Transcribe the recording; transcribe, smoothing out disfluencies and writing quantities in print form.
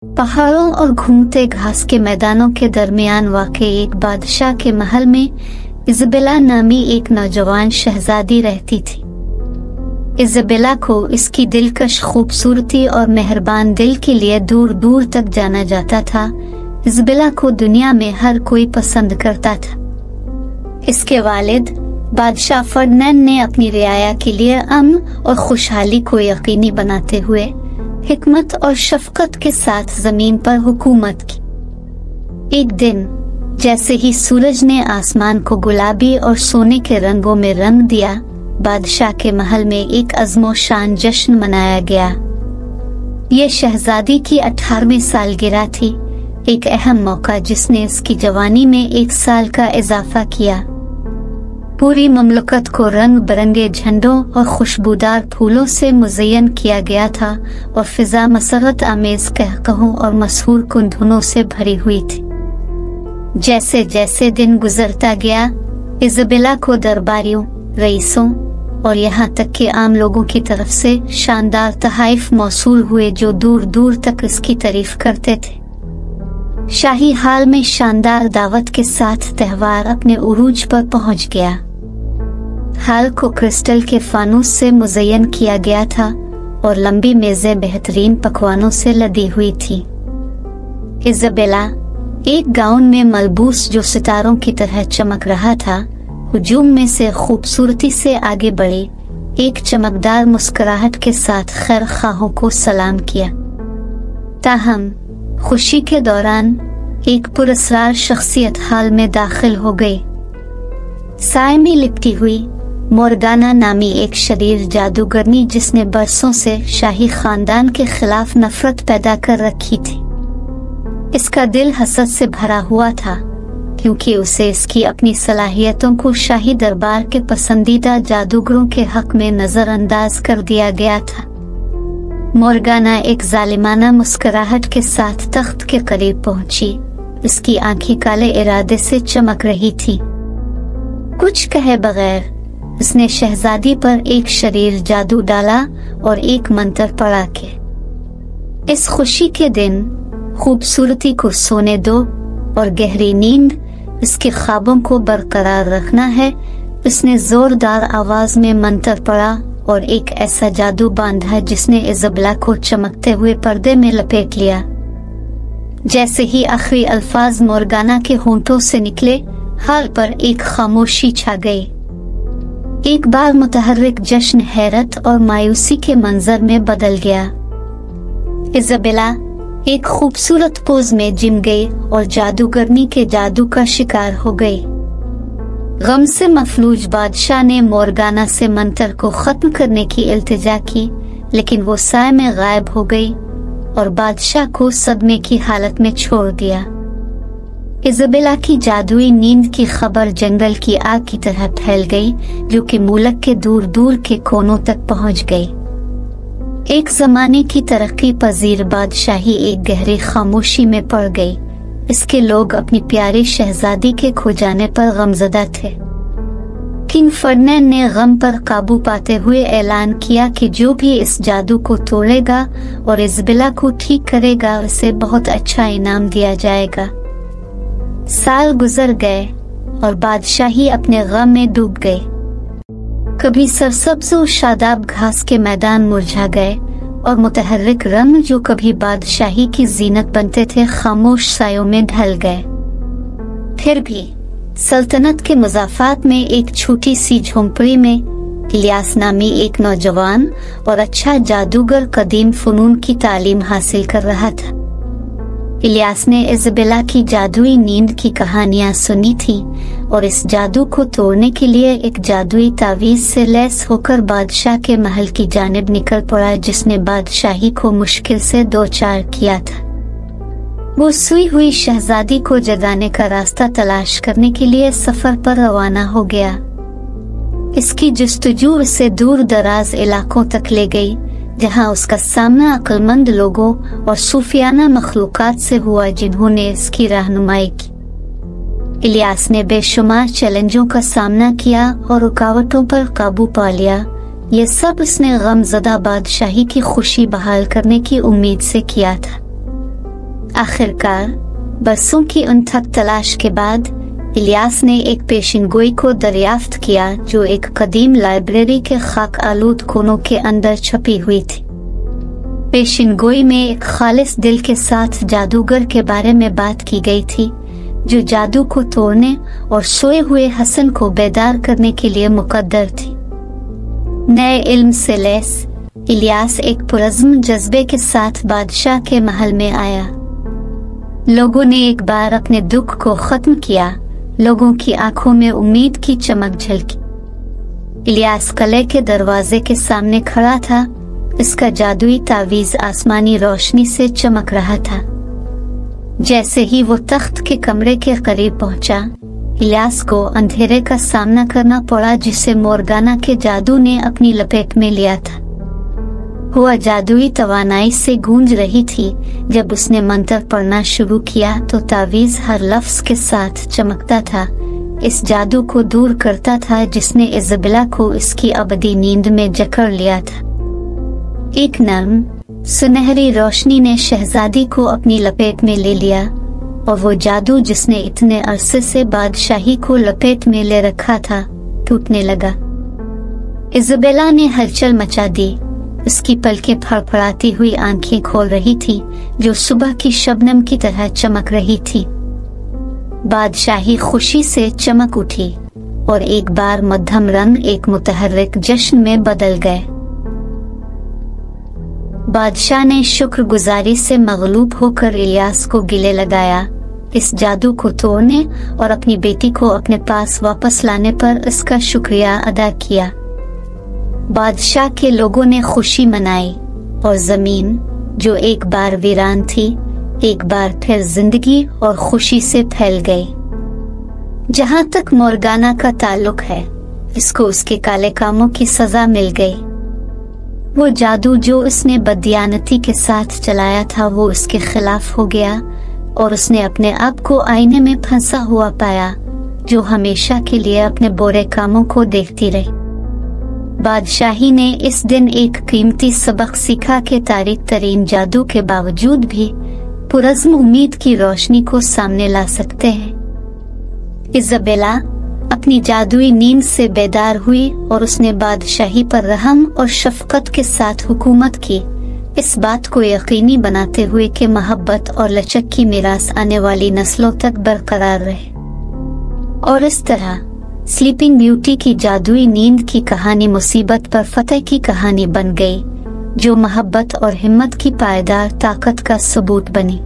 पहाड़ों और घूमते घास के मैदानों के दरमियान वाक़े एक बादशाह के महल में इज़ाबेला नामी एक नौजवान शहजादी रहती थी। इज़ाबेला को इसकी दिलकश खूबसूरती और मेहरबान दिल के लिए दूर दूर तक जाना जाता था। इज़ाबेला को दुनिया में हर कोई पसंद करता था। इसके वालिद बादशाह फर्डिनेंड ने अपनी रियाया के लिए अमन और खुशहाली को यकीनी बनाते हुए हिकमत और शफकत के साथ जमीन पर हुकूमत की। एक दिन जैसे ही सूरज ने आसमान को गुलाबी और सोने के रंगों में रंग दिया, बादशाह के महल में एक अज़्मो शान जश्न मनाया गया। ये शहजादी की 18वीं सालगिरह थी, एक अहम मौका जिसने इसकी जवानी में 1 साल का इजाफा किया। पूरी ममलकत को रंग बिरंगे झंडों और खुशबूदार फूलों से मुज़य्यन किया गया था और फिजा मसरत आमेज कहकहों और मशहूर कुंधुनों से भरी हुई थी। जैसे जैसे दिन गुजरता गया, इज़ाबेला को दरबारियों, रईसों और यहाँ तक कि आम लोगों की तरफ से शानदार तहाइफ मौसूल हुए जो दूर दूर तक इसकी तारीफ करते थे। शाही हाल में शानदार दावत के साथ त्योहार अपने उरूज पर पहुंच गया। हाल को क्रिस्टल के फानूस से मुज़य्यन किया गया था और लंबी मेजें बेहतरीन पकवानों से लदी हुई थी। इज़ाबेला एक गाउन में मलबूस जो सितारों की तरह चमक रहा था, हुजूम में से खूबसूरती से आगे बढ़ी, एक चमकदार मुस्कुराहट के साथ खैर खाहों को सलाम किया। ताहम खुशी के दौरान एक पुरस्कार शख्सियत हाल में दाखिल हो गई। साए में लिपटी हुई मोर्गाना नामी एक शरीर जादूगरनी जिसने बरसों से शाही खानदान के खिलाफ नफरत पैदा कर रखी थी। इसका दिल हसद से भरा हुआ था क्योंकि उसे इसकी अपनी सलाहियतों को शाही दरबार के पसंदीदा जादूगरों के हक में नजरअंदाज कर दिया गया था। मोर्गाना एक जालिमाना मुस्कुराहट के साथ तख्त के करीब पहुंची। उसकी आंखें काले इरादे से चमक रही थी। कुछ कहे बगैर उसने शहजादी पर एक शरीर जादू डाला और एक मंत्र पढ़ा के इस खुशी के दिन खूबसूरती को सोने दो और गहरी नींद इसके ख्वाबों को बरकरार रखना है। उसने जोरदार आवाज में मंत्र पढ़ा और एक ऐसा जादू बांधा जिसने इज़ाबेला को चमकते हुए पर्दे में लपेट लिया। जैसे ही आखिरी अल्फाज मोर्गाना के होंठों से निकले, हाल पर एक खामोशी छा गई। एक बार मुतहर्रिक जश्न हैरत और मायूसी के मंजर में बदल गया। इज़ाबेला एक खूबसूरत पोज में जिम गई और जादूगरनी के जादू का शिकार हो गई। गम से मफलूज बादशाह ने मोर्गाना से मंत्र को खत्म करने की इल्तिजा की, लेकिन वो साए में गायब हो गई और बादशाह को सदमे की हालत में छोड़ दिया। इज़ाबेला की जादुई नींद की खबर जंगल की आग की तरह फैल गई जो कि मुल्क के दूर दूर के कोनों तक पहुंच गई। एक जमाने की तरक्की पजीर बादशाही एक गहरी खामोशी में पड़ गई। इसके लोग अपनी प्यारी शहजादी के खो जाने पर गमज़दा थे। किंग फर्डिनेंड ने गम पर काबू पाते हुए ऐलान किया कि जो भी इस जादू को तोड़ेगा और इज़ाबेला को ठीक करेगा उसे बहुत अच्छा इनाम दिया जाएगा। साल गुजर गए और बादशाही अपने गम में डूब गई। कभी सरसब्ज और शादाब घास के मैदान मुरझा गए और मुतहर्रिक रंग जो कभी बादशाही की जीनत बनते थे खामोश सायों में ढल गए। फिर भी सल्तनत के मुज़ाफ़ात में एक छोटी सी झोंपड़ी में इलियास नामी एक नौजवान और अच्छा जादूगर कदीम फ़नून की तालीम हासिल कर रहा था। इलियास ने इज़ाबेला की जादुई नींद की कहानियां सुनी थी और इस जादू को तोड़ने के लिए एक जादुई तावीज़ से लैस होकर बादशाह के महल की जानिब निकल पड़ा जिसने बादशाही को मुश्किल से दो चार किया था। वो सोई हुई शहजादी को जगाने का रास्ता तलाश करने के लिए सफर पर रवाना हो गया। इसकी जस्तजू उसे दूर दराज इलाकों तक ले गई जहां उसका सामना अक्लमंद लोगों और सूफियाना मखलूकात से हुआ जिन्होंने इसकी रहनुमाई की। इलियास ने बेशुमार चैलेंजों का सामना किया और रुकावटों पर काबू पा लिया। ये सब उसने गमज़दा बादशाही की खुशी बहाल करने की उम्मीद से किया था। आखिरकार बरसों की अनथक तलाश के बाद इलियास ने एक पेशिनगोई को दरियाफ्त किया जो एक कदीम लाइब्रेरी के खाक आलूद कोनों के अंदर छपी हुई थी। पेशिनगोई में एक खालिस दिल के साथ जादूगर के बारे में बात की गई थी जो जादू को तोड़ने और सोए हुए हसन को बेदार करने के लिए मुकद्दर थी। नए इल्म से लैस इलियास एक पुरज़्म जज्बे के साथ बादशाह के महल में आया। लोगों ने एक बार अपने दुख को खत्म किया। लोगों की आंखों में उम्मीद की चमक झलकी। इलियास किले के दरवाजे के सामने खड़ा था। इसका जादुई तावीज आसमानी रोशनी से चमक रहा था। जैसे ही वो तख्त के कमरे के करीब पहुंचा, इलियास को अंधेरे का सामना करना पड़ा जिसे मोर्गाना के जादू ने अपनी लपेट में लिया था। हुआ जादुई तवानाई से गूंज रही थी। जब उसने मंत्र पढ़ना शुरू किया तो तावीज हर लफ्ज के साथ चमकता था, इस जादू को दूर करता था जिसने इज़ाबेला को इसकी अबदी नींद में जकड़ लिया था। एक नर्म सुनहरी रोशनी ने शहजादी को अपनी लपेट में ले लिया और वो जादू जिसने इतने अरसे से बादशाही को लपेट में ले रखा था टूटने लगा। इज़ाबेला ने हलचल मचा दी। उसकी पलकें फड़फड़ाती हुई आंखें खोल रही थी जो सुबह की शबनम की तरह चमक रही थी। बादशाही खुशी से चमक उठी और एक बार मध्यम रंग एक मुतहर्रिक जश्न में बदल गए। बादशाह ने शुक्रगुजारी से मगलूब होकर इलियास को गिले लगाया। इस जादू को तोड़ने और अपनी बेटी को अपने पास वापस लाने पर इसका शुक्रिया अदा किया। बादशाह के लोगों ने खुशी मनाई और जमीन जो एक बार वीरान थी एक बार फिर जिंदगी और खुशी से फैल गई। जहां तक मोर्गाना का ताल्लुक है, इसको उसके काले कामों की सजा मिल गई। वो जादू जो उसने बददियानती के साथ चलाया था वो उसके खिलाफ हो गया और उसने अपने आप को आईने में फंसा हुआ पाया जो हमेशा के लिए अपने बुरे कामों को देखती रही। बादशाही ने इस दिन एक कीमती सबक सीखा कि तारीक तरीन जादू के बावजूद भी पुरज़्म उम्मीद की रोशनी को सामने ला सकते हैं। इज़ाबेला अपनी जादुई नींद से बेदार हुई और उसने बादशाही पर रहम और शफकत के साथ हुकूमत की, इस बात को यकीनी बनाते हुए कि मोहब्बत और लचक की मीरास आने वाली नस्लों तक बरकरार रहे। और इस तरह स्लीपिंग ब्यूटी की जादुई नींद की कहानी मुसीबत पर फतह की कहानी बन गई जो मोहब्बत और हिम्मत की पायदार ताकत का सबूत बनी।